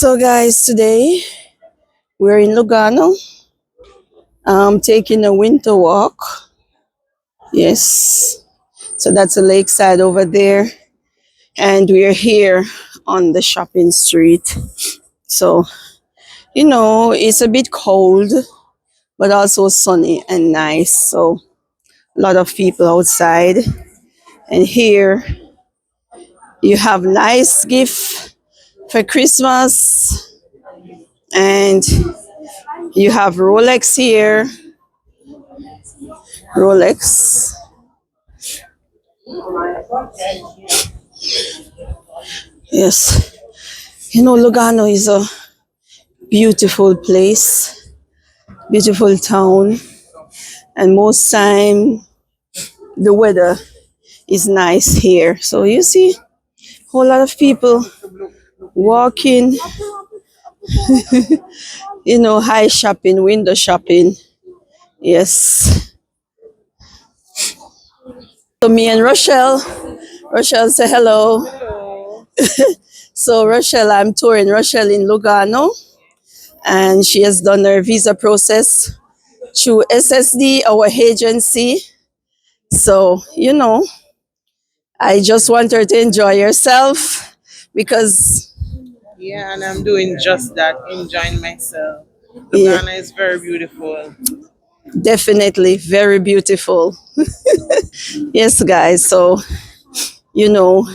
So guys, today we're in Lugano. Taking a winter walk. Yes. So that's a lakeside over there. And we're here on the shopping street. So, it's a bit cold, but also sunny and nice. So a lot of people outside. And here you have nice gift for Christmas. And you have Rolex here. Rolex. Yes. Lugano is a beautiful place, beautiful town. And most time the weather is nice here. So you see a whole lot of people walking, high shopping, window shopping. Yes. So me and Rochelle say hello. Hello. So Rochelle, I'm touring Rochelle in Lugano, and she has done her visa process through SSD, our agency. So, I just want her to enjoy herself because, Yeah, and I'm doing just that, enjoying myself. yeah, Lugano is very beautiful. definitely very beautiful. Yes, guys. So, you know,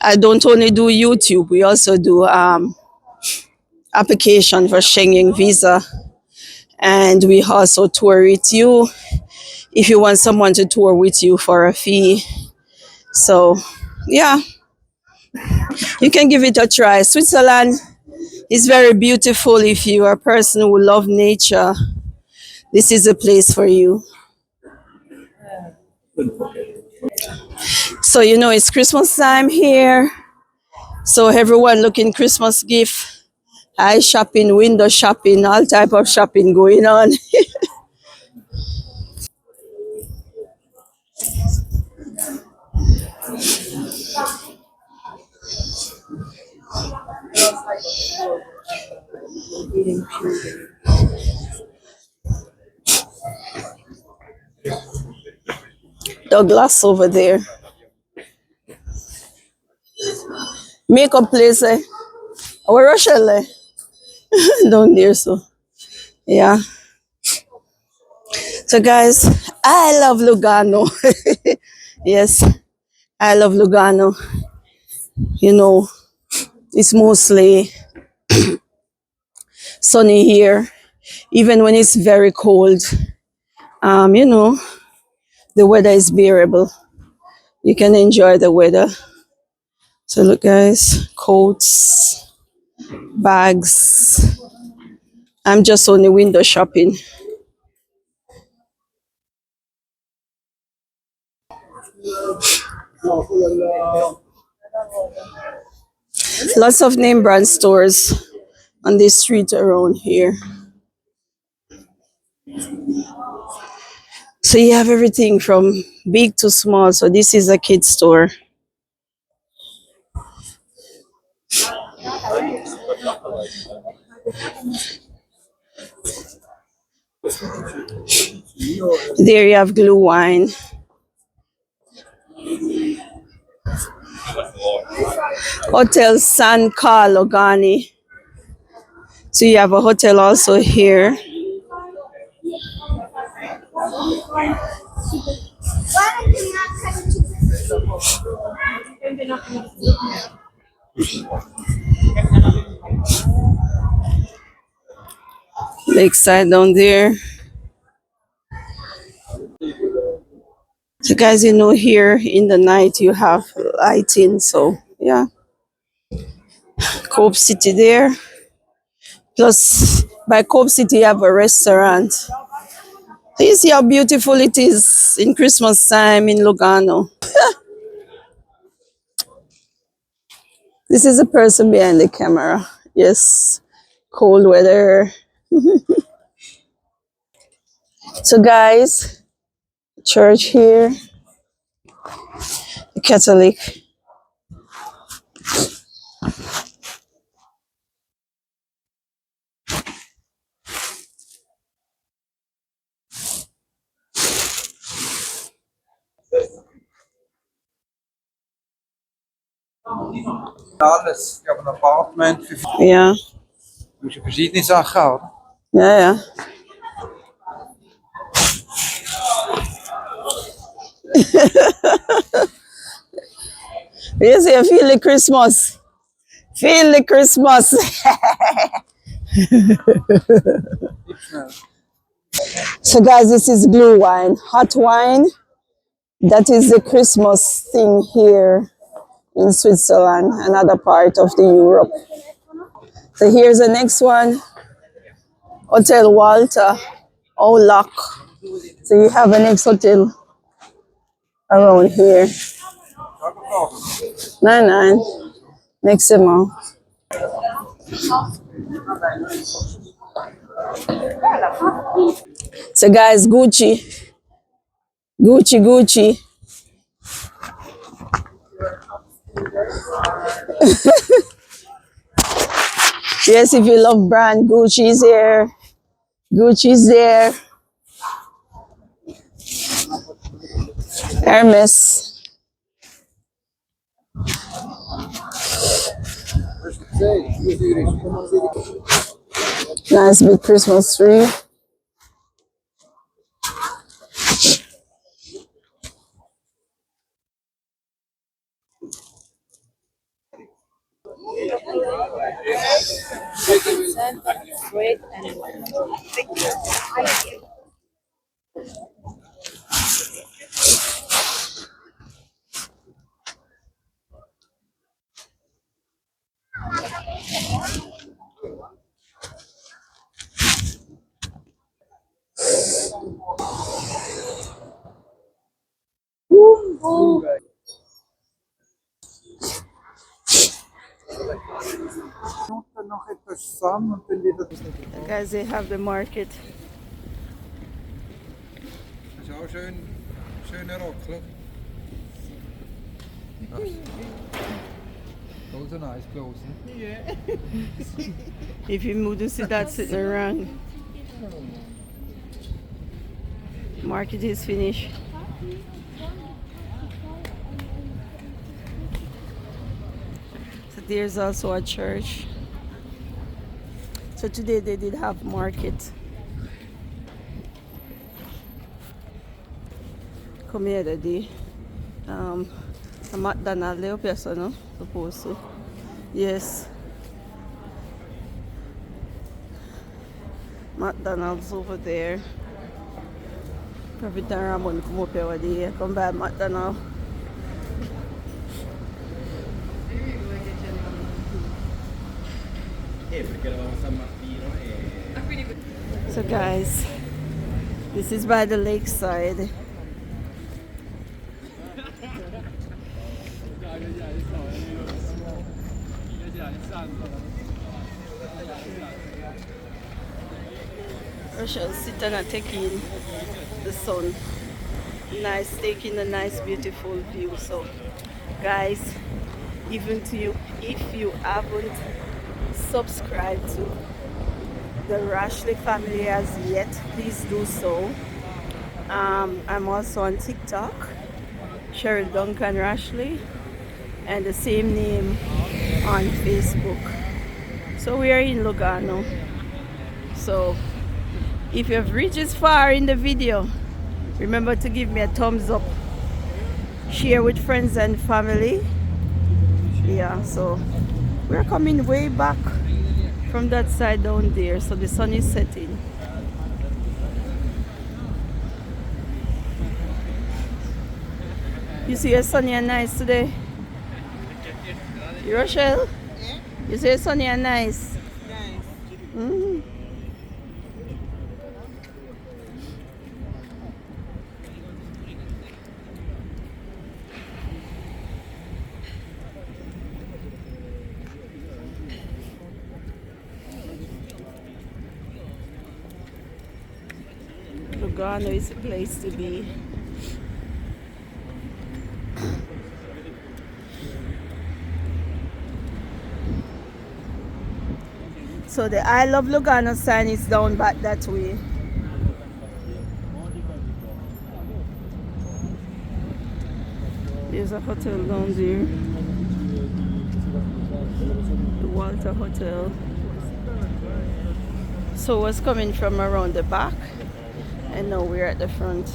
I don't only do YouTube, we also do application for Schengen visa, and we also tour with you if you want someone to tour with you for a fee. So, yeah, you can give it a try. Switzerland is very beautiful if you are a person who love nature. This is a place for you. So it's Christmas time here. So everyone looking Christmas gift, eye shopping, window shopping, all type of shopping going on. Douglas over there. Makeup place, eh? Our Rochelle, eh? Down there, so yeah. So guys, I love Lugano. Yes, I love Lugano. You know, it's mostly sunny here, even when it's very cold. Um, you know, the weather is bearable. You can enjoy the weather. So look, guys, coats, bags. I'm just on the window shopping. Lots of name brand stores on this street around here. So you have everything from big to small. So this is a kid store. There you have glue wine. Hotel San Carlo Gani. So you have a hotel also here. Lakeside down there. So guys, here in the night you have lighting. So yeah, Cope City there. Plus by Cope City you have a restaurant. So you see how beautiful it is in Christmas time in Lugano. This is the person behind the camera. Yes, cold weather. So guys, church here, the Catholic. Alles. Ich habe ein Apartment für Ja, verschiedene Sachen auch. ja, ja. You see, feel the Christmas. Feel the Christmas. So, guys, this is blue wine, hot wine. That is the Christmas thing here in Switzerland, another part of the Europe. So here's the next one, Hotel Walter, Lock. So you have a next hotel around here. 9 next month. So guys, Gucci. Yes, if you love brand, Gucci's there. Gucci's there. Hermes. Nice big Christmas tree. Noch etwas zusammen und dann wieder. Guys, they have the market. Das ist auch schön, schöner Rockler. Those are nice clothes. If you move to see that sitting around. Market is finished. So there's also a church. So today they did have market. Come here today. A McDonald's there person, no? Supposed to. Yes. McDonald's over there. Every time Ramon come up here one day, come by McDonald's. So guys, this is by the lakeside. Russia sit and take in the sun. Nice, taking a nice beautiful view. So guys, even to you, if you haven't subscribed to the Rashley family as yet, please do so. I'm also on TikTok, Cheryl Duncan Rashley, and the same name on Facebook. So we are in Lugano. So if you have reached this far in the video, remember to give me a thumbs up, share with friends and family. Yeah, so we're coming way back from that side down there, so the sun is setting. You see it's sunny and nice today? You Rochelle? Yeah? You see it's sunny and nice? Nice. Mm-hmm. Lugano is a place to be. So the I Love Lugano sign is down back that way. There's a hotel down there. Walter Hotel. So was coming from around the back, and now we're at the front.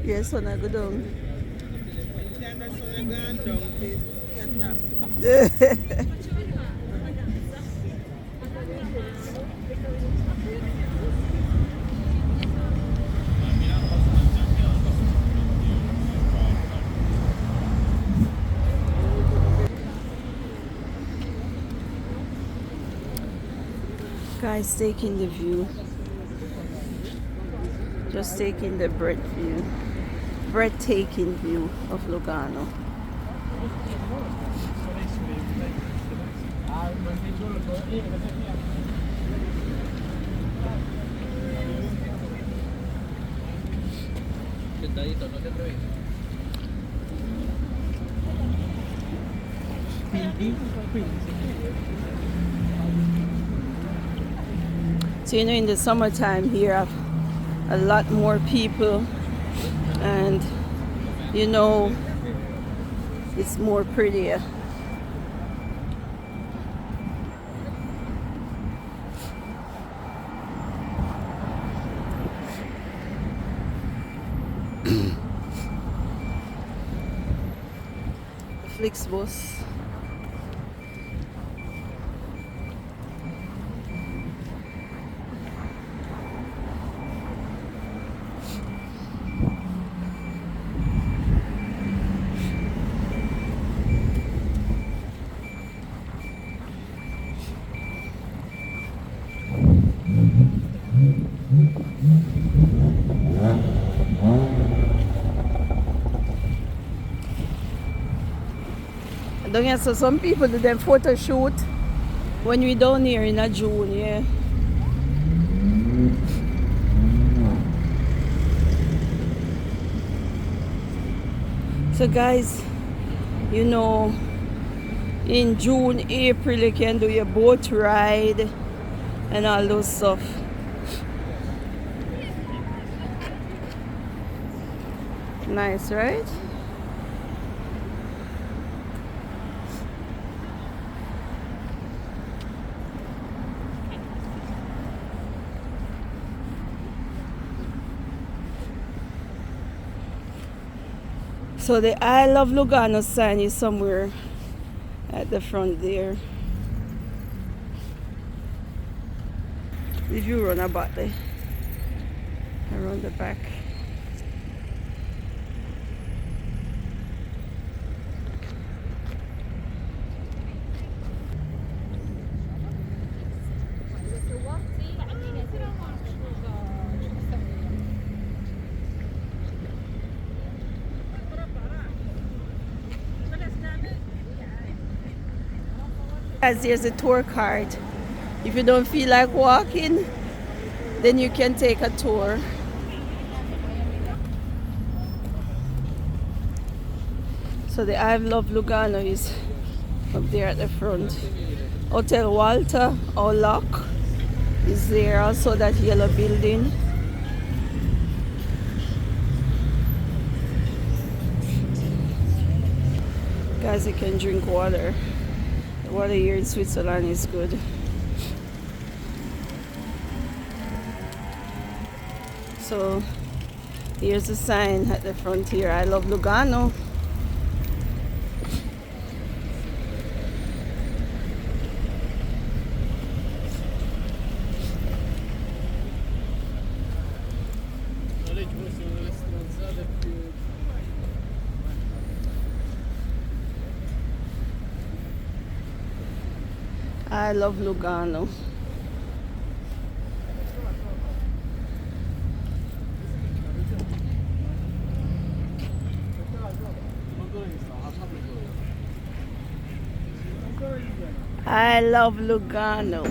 Yes, when I go down. Guys, taking the view. Just taking the breathtaking view of Lugano. So in the summertime here, a lot more people, and it's more prettier. Flixbus. Don't you, so some people do them photo shoot when we down here in June, yeah. So guys, in June, April you can do your boat ride and all those stuff. Nice, right? So the I Love Lugano sign is somewhere at the front there. If you run about there, around the back. As there's a tour card. If you don't feel like walking, then you can take a tour. So the I Love Lugano is up there at the front. Hotel Walter or Lock is there, also that yellow building. Guys, you can drink water. The water here in Switzerland is good. So here's a sign at the front here, I Love Lugano. I Love Lugano. I love Lugano.